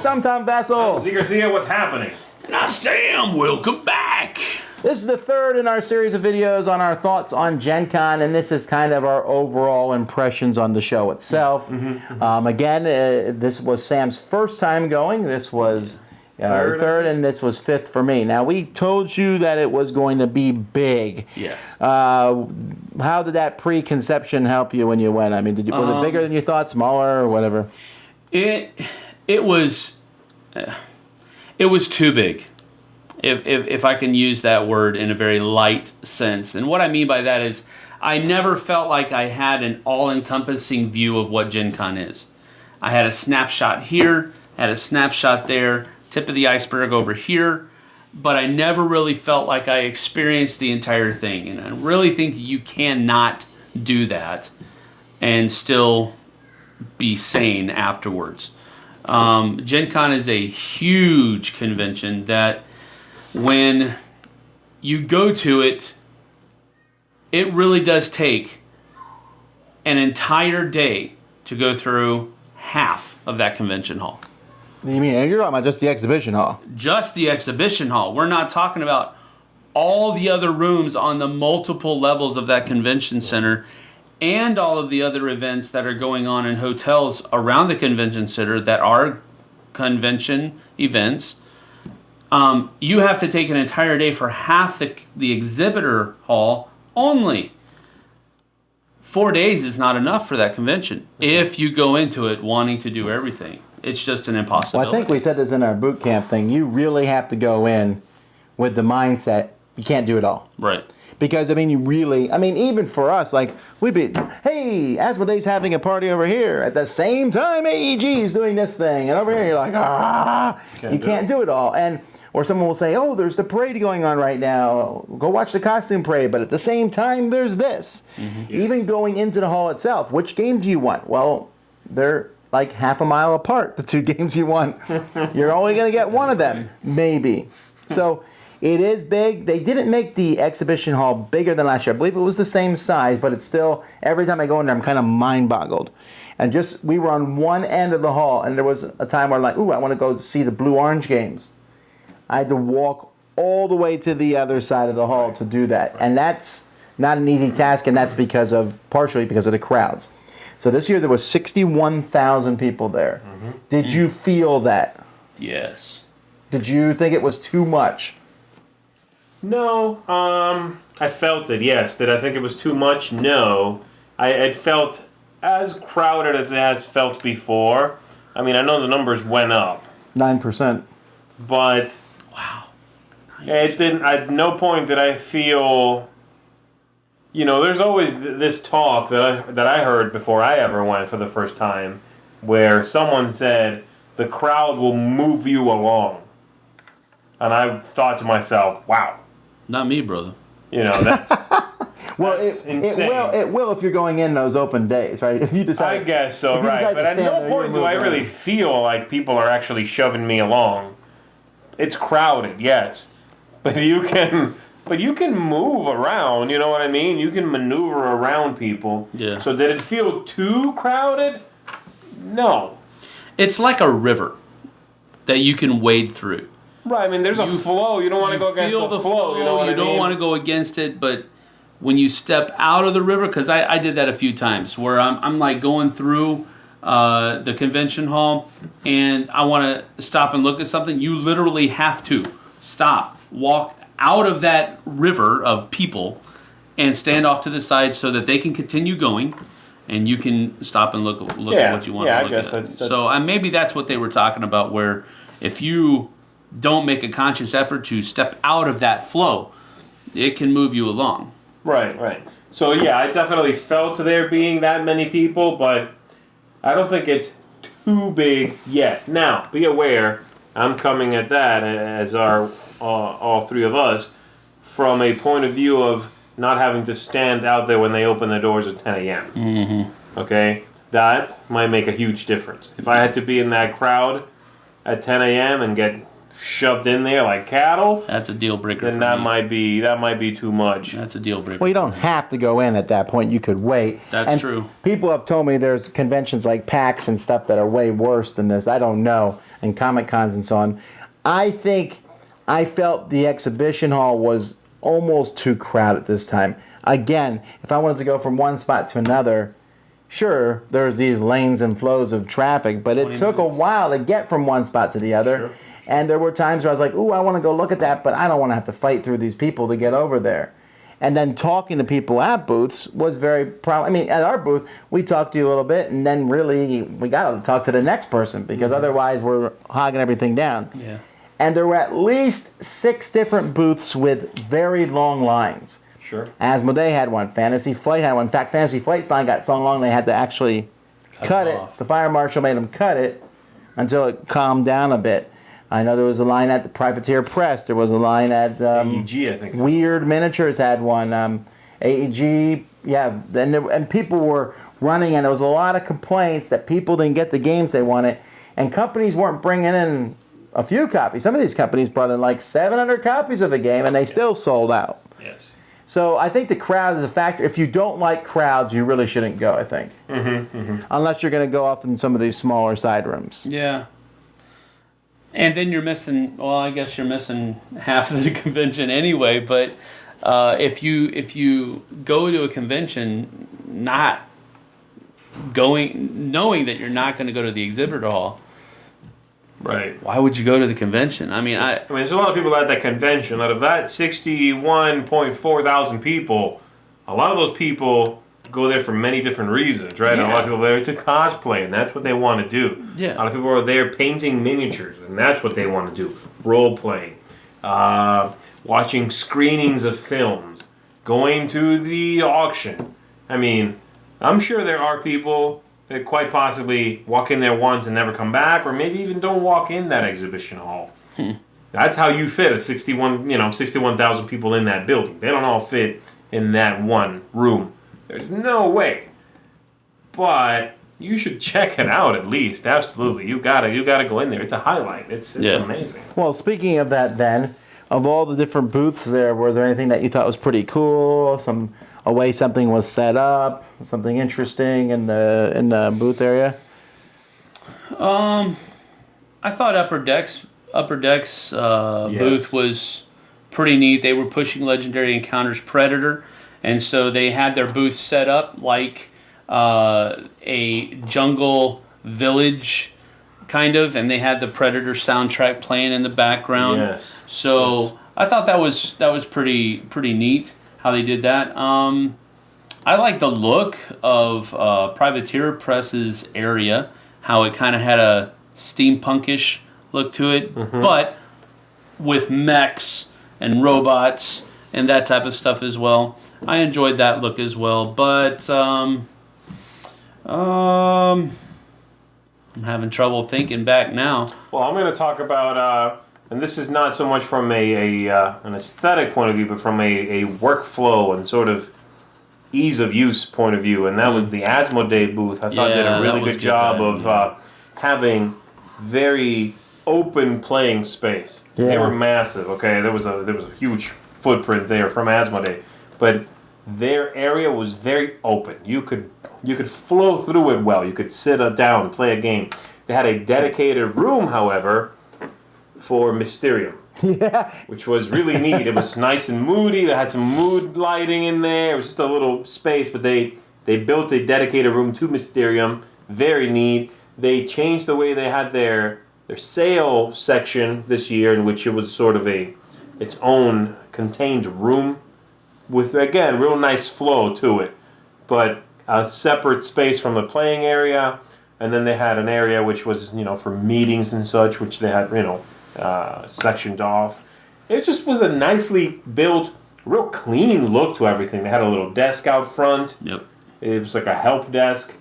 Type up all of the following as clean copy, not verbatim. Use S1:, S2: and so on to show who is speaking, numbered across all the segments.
S1: I'm Tom Vasel.
S2: Zee Garcia, what's happening?
S3: And I'm Sam. Welcome back.
S1: This is the third in our series of videos on our thoughts on GenCon, and this is kind of our overall impressions on the show itself. Again, this was Sam's first time going. This was third, and this was fifth for me. Now, we told you that it was going to be big.
S3: Yes.
S1: How did that preconception help you when you went? I mean, was it bigger than you thought, smaller, or whatever?
S3: It was too big. If I can use that word in a very light sense. And what I mean by that is I never felt like I had an all-encompassing view of what GenCon is. I had a snapshot here, had a snapshot there, tip of the iceberg over here, but I never really felt like I experienced the entire thing. And I really think that you cannot do that and still be sane afterwards. GenCon is a huge convention that when you go to it, it really does take an entire day to go through half of that convention hall.
S1: You mean you're talking about just the exhibition hall?
S3: Just the exhibition hall. We're not talking about all the other rooms on the multiple levels of that convention center and all of the other events that are going on in hotels around the convention center that are convention events. You have to take an entire day for half the exhibitor hall only. 4 days is not enough for that convention if you go into it wanting to do everything. It's just an impossibility.
S1: Well, I think we said this in our boot camp thing. You really have to go in with the mindset you can't do it all.
S3: Right.
S1: Because, I mean, even for us, like, we'd be, hey, Asmodee's having a party over here. At the same time, AEG is doing this thing. And over here, you're like, you can't do it all. Or someone will say, oh, there's the parade going on right now. Go watch the costume parade. But at the same time, there's this. Mm-hmm. Yes. Even going into the hall itself, which game do you want? Well, they're like half a mile apart, the two games you want. You're only going to get one of them, maybe. So it is big. They didn't make the exhibition hall bigger than last year. I believe it was the same size, but it's still, every time I go in there, I'm kind of mind-boggled. And we were on one end of the hall, and there was a time where I'm like, ooh, I want to go see the Blue-Orange games. I had to walk all the way to the other side of the hall to do that. And that's not an easy task, and that's partially because of the crowds. So this year there was 61,000 people there. Mm-hmm. Did you feel that?
S3: Yes.
S1: Did you think it was too much?
S2: No. I felt it, yes. Did I think it was too much? No. It felt as crowded as it has felt before. I mean, I know the numbers went up.
S1: 9%.
S2: But
S3: wow.
S2: It didn't. At no point did I feel. There's always this talk that I heard before I ever went for the first time, where someone said the crowd will move you along, and I thought to myself, "Wow,
S3: not me, brother."
S2: That's
S1: well,
S2: that's insane.
S1: It will if you're going in those open days, right? If you decide,
S2: I guess so, right? But at no point do I really feel like people are actually shoving me along. It's crowded, yes, but you can move around. You know what I mean? You can maneuver around people.
S3: Yeah.
S2: So did it feel too crowded? No.
S3: It's like a river that you can wade through.
S2: Right. I mean, there's a flow. You don't want to go against the flow. You know what I mean?
S3: You don't want to go against it, but when you step out of the river, because I did that a few times, where I'm like going through the convention hall, and I want to stop and look at something. You literally have to stop, walk out of that river of people, and stand off to the side so that they can continue going, and you can stop and look at what you want to look at. That's... So maybe that's what they were talking about, where if you don't make a conscious effort to step out of that flow, it can move you along.
S2: Right. So yeah, I definitely felt there being that many people, but I don't think it's too big yet. Now, be aware, I'm coming at that, as are all three of us, from a point of view of not having to stand out there when they open the doors at 10 a.m.
S3: Mm-hmm.
S2: Okay? That might make a huge difference. If I had to be in that crowd at 10 a.m. and get shoved in there like cattle,
S3: That's a deal breaker.
S2: then
S3: for
S2: that might be too much.
S3: That's a deal breaker.
S1: Well, you don't have to go in at that point. You could wait.
S3: That's
S1: And
S3: true.
S1: People have told me there's conventions like PAX and stuff that are way worse than this. I don't know. And Comic Cons and so on. I think I felt the exhibition hall was almost too crowded this time. Again, if I wanted to go from one spot to another, sure, there's these lanes and flows of traffic, but it took a while to get from one spot to the other.
S2: Sure.
S1: And there were times where I was like, ooh, I want to go look at that, but I don't want to have to fight through these people to get over there. And then talking to people at booths was very I mean, at our booth, we talked to you a little bit, and then really we got to talk to the next person because otherwise we're hogging everything down.
S3: Yeah.
S1: And there were at least 6 different booths with very long lines.
S2: Sure.
S1: Asmodee had one. Fantasy Flight had one. In fact, Fantasy Flight's line got so long they had to actually cut it.
S3: off.
S1: The fire marshal made them cut it until it calmed down a bit. I know there was a line at the Privateer Press. There was a line at
S2: AEG, I think.
S1: Weird Miniatures had one. AEG, yeah. And people were running, and there was a lot of complaints that people didn't get the games they wanted. And companies weren't bringing in a few copies. Some of these companies brought in like 700 copies of a game, and they still sold out.
S2: Yes.
S1: So I think the crowd is a factor. If you don't like crowds, you really shouldn't go, I think. Unless you're going to go off in some of these smaller side rooms.
S3: Yeah. And then you're missing. Well, I guess you're missing half of the convention anyway. But if you go to a convention not knowing that you're not going to go to the exhibitor hall,
S2: Right.
S3: why would you go to the convention? I mean,
S2: there's a lot of people at that convention. Out of that 61.4 thousand people, a lot of those people go there for many different reasons, right?
S3: Yeah.
S2: And a lot of people are there to cosplay, and that's what they want to do.
S3: Yeah.
S2: A lot of people are there painting miniatures, and that's what they want to do. Role playing, watching screenings of films, going to the auction. I mean, I'm sure there are people that quite possibly walk in there once and never come back, or maybe even don't walk in that exhibition hall. That's how you fit a 61,000 people in that building. They don't all fit in that one room. There's no way. But you should check it out at least. Absolutely, you gotta go in there. It's a highlight. It's amazing.
S1: Well, speaking of that then, of all the different booths there, were there anything that you thought was pretty cool? A way something was set up, something interesting in the booth area?
S3: I thought Upper Decks booth was pretty neat. They were pushing Legendary Encounters Predator, and so they had their booth set up like a jungle village kind of, and they had the Predator soundtrack playing in the background.
S2: Yes.
S3: So
S2: Yes.
S3: I thought that was pretty neat how they did that. I like the look of Privateer Press's area, how it kind of had a steampunkish look to it, but with mechs and robots and that type of stuff as well. I enjoyed that look as well, but I'm having trouble thinking back now.
S2: Well, I'm going to talk about, and this is not so much from an aesthetic point of view, but from a workflow and sort of ease of use point of view, and that was the Asmodee booth. I thought did a really good job of having very open playing space.
S1: Yeah.
S2: They were massive. Okay, there was a huge footprint there from Asmodee, but their area was very open. You could flow through it well. You could sit down, play a game. They had a dedicated room, however, for Mysterium.
S1: Yeah.
S2: Which was really neat. It was nice and moody. They had some mood lighting in there. It was just a little space, but they built a dedicated room to Mysterium. Very neat. They changed the way they had their sale section this year, in which it was sort of its own contained room with, again, real nice flow to it, but a separate space from the playing area. And then they had an area which was, for meetings and such, which they had, sectioned off. It just was a nicely built, real clean look to everything. They had a little desk out front.
S3: Yep.
S2: It was like a help desk.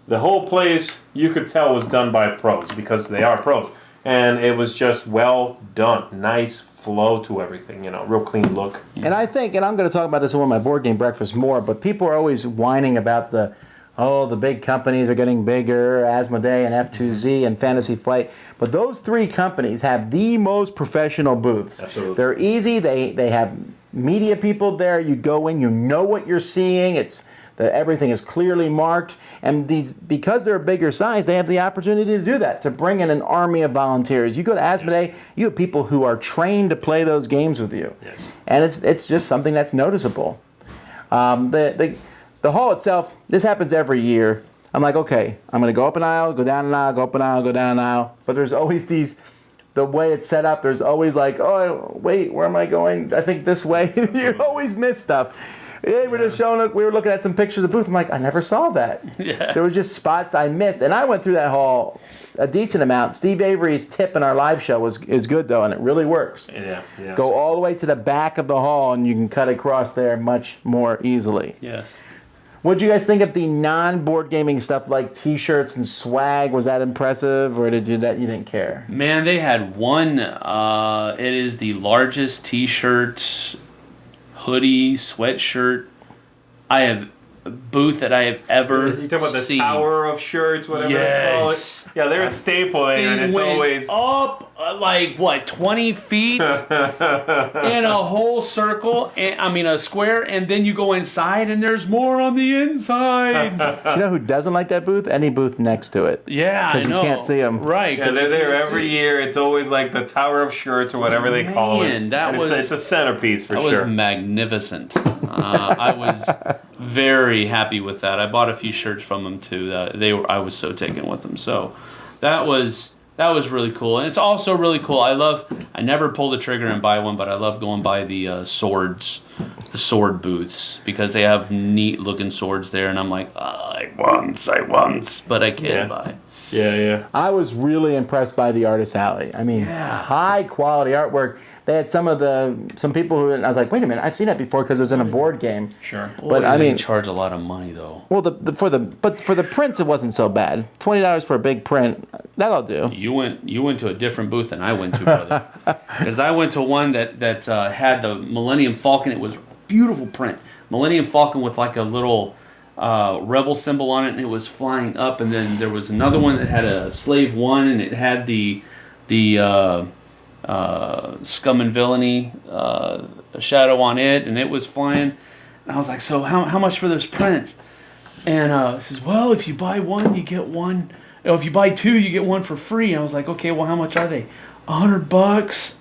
S2: The whole place, you could tell, was done by pros, because they are pros. And it was just well done. Nice flow to everything, real clean look.
S1: And I think, and I'm going to talk about this in one of my board game breakfasts more, but people are always whining about the oh, the big companies are getting bigger, Asmodee and F2Z and Fantasy Flight. But those 3 companies have the most professional booths.
S2: Absolutely.
S1: They're easy. They have media people there. You go in, you know what you're seeing. Everything is clearly marked. And because they're a bigger size, they have the opportunity to do that, to bring in an army of volunteers. You go to Asmodee, you have people who are trained to play those games with you.
S2: Yes.
S1: And it's just something that's noticeable. The hall itself, this happens every year. I'm like, okay, I'm going to go up an aisle, go down an aisle, go up an aisle, go down an aisle. But there's always the way it's set up, there's always like, oh, wait, where am I going? I think this way. You always miss stuff. They were just showing, we were looking at some pictures of the booth. I'm like, I never saw that.
S3: Yeah.
S1: There were just spots I missed. And I went through that hall a decent amount. Steve Avery's tip in our live show is good, though, and it really works.
S2: Yeah.
S1: Go all the way to the back of the hall, and you can cut across there much more easily.
S3: Yes.
S1: What did you guys think of the non-board gaming stuff like T-shirts and swag? Was that impressive, or you didn't care?
S3: Man, they had one. It is the largest T-shirt, hoodie, sweatshirt booth that I have ever seen.
S2: You talking about the tower of shirts, whatever they call it? Yeah, they're a staple there, and it's
S3: went
S2: always
S3: up like 20 feet in a whole circle. A square, and then you go inside, and there's more on the inside.
S1: Do you know who doesn't like that booth? Any booth next to it.
S3: Yeah, I know.
S1: Because you can't see them.
S3: Right.
S2: Yeah, they're there every year. It's always like the tower of shirts or whatever they call it. It's a centerpiece for sure.
S3: That was magnificent. I was very happy with that. I bought a few shirts from them too. I was so taken with them. So that was really cool. And it's also really cool. I never pull the trigger and buy one, but I love going by the sword booths, because they have neat looking swords there, and I'm like, I once, but I can't buy.
S2: Yeah.
S1: I was really impressed by the Artist Alley. I mean, high quality artwork. They had some people who, and I was like, wait a minute, I've seen that before because it was in a board game.
S2: Sure.
S3: Boy, but they charge a lot of money though.
S1: Well, for the prints, it wasn't so bad. $20 for a big print, that'll do.
S3: You went to a different booth than I went to, brother. Because I went to one that had the Millennium Falcon. It was a beautiful print. Millennium Falcon with like a little rebel symbol on it, and it was flying up. And then there was another one that had a Slave One, and it had the Scum and Villainy shadow on it, and it was flying. And I was like, so how much for those prints? And it says, well, if you buy one, you get one. Oh, if you buy two, you get one for free. And I was like, okay, well, how much are they? $100.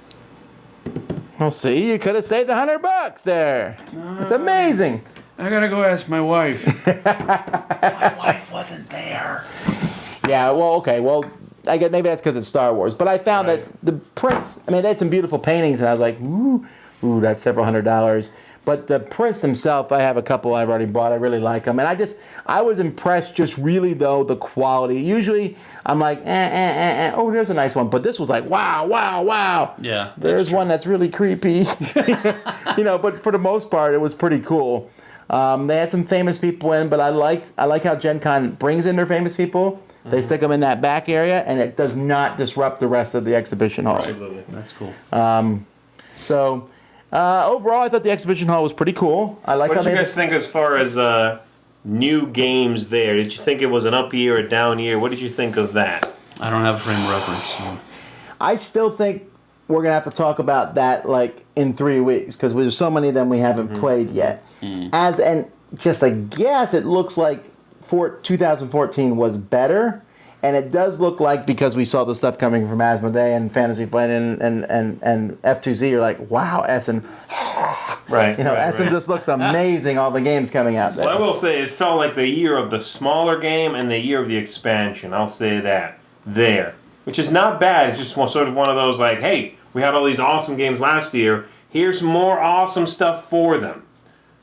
S1: Well, see, you could have saved $100 there. It's amazing.
S3: I gotta go ask my wife. My wife wasn't there.
S1: Yeah, well, okay, well, I guess maybe that's because it's Star Wars. But I found that the prints, I mean, they had some beautiful paintings, and I was like, ooh, that's several $100s. But the prints themselves, I have a couple I've already bought. I really like them. And I was impressed just really, though, the quality. Usually, I'm like, oh, there's a nice one. But this was like, wow.
S3: Yeah.
S1: There's one that's really creepy. But for the most part, it was pretty cool. They had some famous people in, but I like how GenCon brings in their famous people. They stick them in that back area, and it does not disrupt the rest of the exhibition hall.
S2: Absolutely.
S3: That's cool.
S1: Overall, I thought the exhibition hall was pretty cool. I like
S2: what
S1: how
S2: did you
S1: they
S2: guys think as far as new games there? Did you think it was an up year or a down year? What did you think of that?
S3: I don't have a frame of reference. So.
S1: I still think we're going to have to talk about that like in 3 weeks, because there's so many of them we haven't played yet. And just a guess, it looks like 2014 was better. And it does look like, because we saw the stuff coming from Asmodee and Fantasy Flight and F2Z, you're like, wow, Essen.
S2: Right.
S1: Essen just looks amazing, all the games coming out there.
S2: Well, I will say it felt like the year of the smaller game and the year of the expansion. I'll say that there. Which is not bad. It's just sort of one of those like, hey, we had all these awesome games last year. Here's more awesome stuff for them.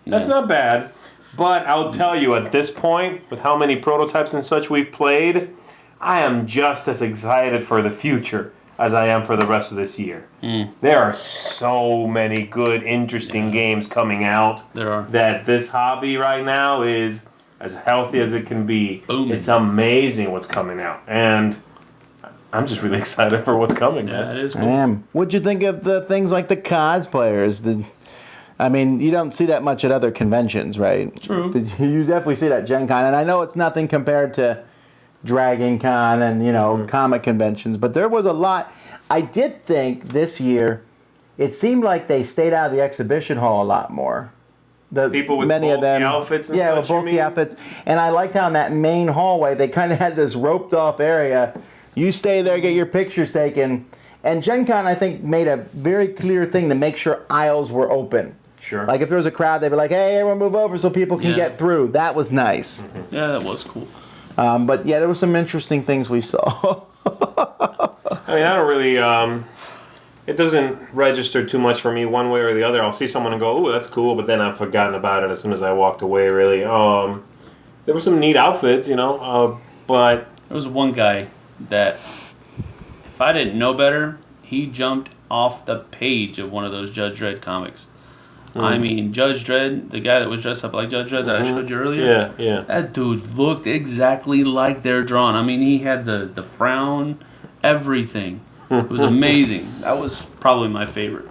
S2: That's not bad. But I'll tell you, at this point, with how many prototypes and such we've played, I am just as excited for the future as I am for the rest of this year. There are so many good, interesting games coming out.
S3: There are.
S2: That this hobby right now is as healthy as it can be.
S3: Booming.
S2: It's amazing what's coming out. And I'm just really excited for what's coming.
S3: Yeah, it is cool.
S1: I am. What'd you think of the things like the cosplayers? I mean, you don't see that much at other conventions, right?
S3: True.
S1: But you definitely see that at Gen Con. And I know it's nothing compared to Dragon Con and, comic conventions, but there was a lot. I did think this year, it seemed like they stayed out of the exhibition hall a lot more. The
S2: People with
S1: many
S2: bulky
S1: of them,
S2: outfits and
S1: yeah,
S2: such,
S1: with
S2: you
S1: bulky
S2: mean?
S1: outfits. And I liked how in that main hallway, they kind of had this roped off area. You stay there, get your pictures taken. And Gen Con, I think, made a very clear thing to make sure aisles were open.
S2: Sure.
S1: Like if there was a crowd, they'd be like, hey, everyone move over so people can get through. That was nice.
S3: Yeah, that was cool.
S1: But yeah, there were some interesting things we saw.
S2: I mean, I don't really. It doesn't register too much for me one way or the other. I'll see someone and go, "Ooh, that's cool," but then I've forgotten about it as soon as I walked away. Really, there were some neat outfits, but
S3: There was one guy that, if I didn't know better, he jumped off the page of one of those Judge Dredd comics. I mean, Judge Dredd, the guy that was dressed up like Judge Dredd that I showed you earlier.
S2: Yeah.
S3: That dude looked exactly like they're drawn. I mean, he had the frown, everything. It was amazing. That was probably my favorite.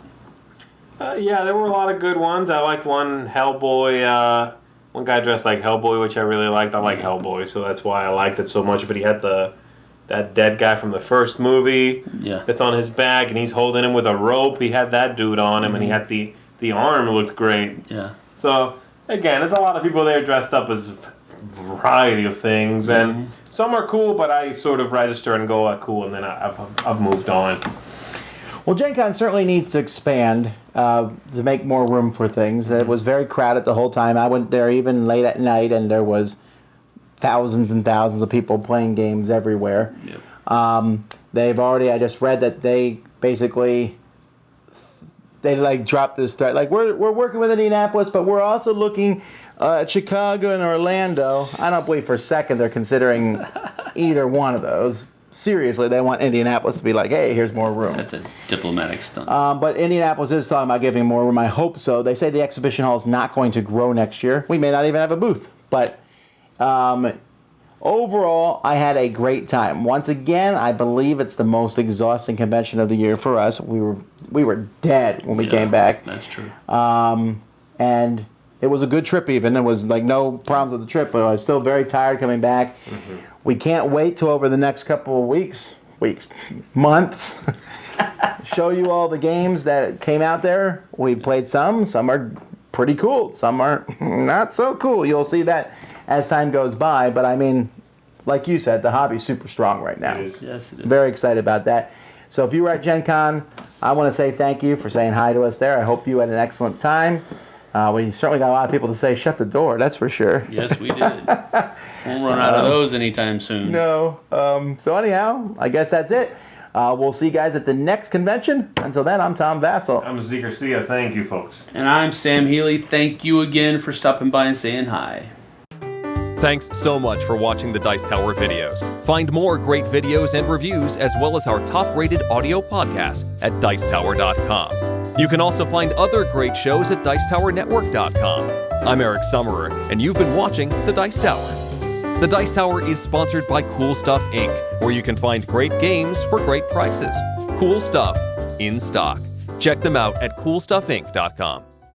S2: Yeah, there were a lot of good ones. I liked one Hellboy. One guy dressed like Hellboy, which I really liked. I like Hellboy, so that's why I liked it so much. But he had that dead guy from the first movie that's on his back, and he's holding him with a rope. He had that dude on him, and he had the arm looked great.
S3: Yeah.
S2: So, again, there's a lot of people there dressed up as a variety of things, and some are cool, but I sort of register and go, cool, and then I've moved on.
S1: Well, Gen Con certainly needs to expand to make more room for things. It was very crowded the whole time. I went there even late at night, and there was thousands and thousands of people playing games everywhere.
S3: Yep.
S1: They've already, I just read that they basically, they like dropped this threat. Like, we're working with Indianapolis, but we're also looking at Chicago and Orlando. I don't believe for a second they're considering either one of those. Seriously, they want Indianapolis to be like, hey, here's more room.
S3: That's a diplomatic stunt.
S1: But Indianapolis is talking about giving more room. I hope so. They say the exhibition hall is not going to grow next year. We may not even have a booth. But overall, I had a great time. Once again, I believe it's the most exhausting convention of the year for us. We were dead when we came back.
S3: That's true.
S1: And it was a good trip even. There was like no problems with the trip, but I was still very tired coming back. We can't wait till over the next couple of months, show you all the games that came out there. We played some are pretty cool, some are not so cool. You'll see that as time goes by, but I mean, like you said, the hobby's super strong right now.
S2: It is.
S3: Yes, it is.
S1: Very excited about that. So if you were at Gen Con, I want to say thank you for saying hi to us there. I hope you had an excellent time. We certainly got a lot of people to say, shut the door, that's for sure.
S3: Yes, we did. Won't run out of those anytime soon.
S1: No. So anyhow, I guess that's it. We'll see you guys at the next convention. Until then, I'm Tom Vasel.
S2: I'm Zee Garcia. Thank you, folks.
S3: And I'm Sam Healey. Thank you again for stopping by and saying hi.
S4: Thanks so much for watching the Dice Tower videos. Find more great videos and reviews, as well as our top-rated audio podcast at Dicetower.com. You can also find other great shows at Dicetowernetwork.com. I'm Eric Summerer, and you've been watching The Dice Tower. The Dice Tower is sponsored by Cool Stuff Inc., where you can find great games for great prices. Cool stuff in stock. Check them out at CoolStuffInc.com.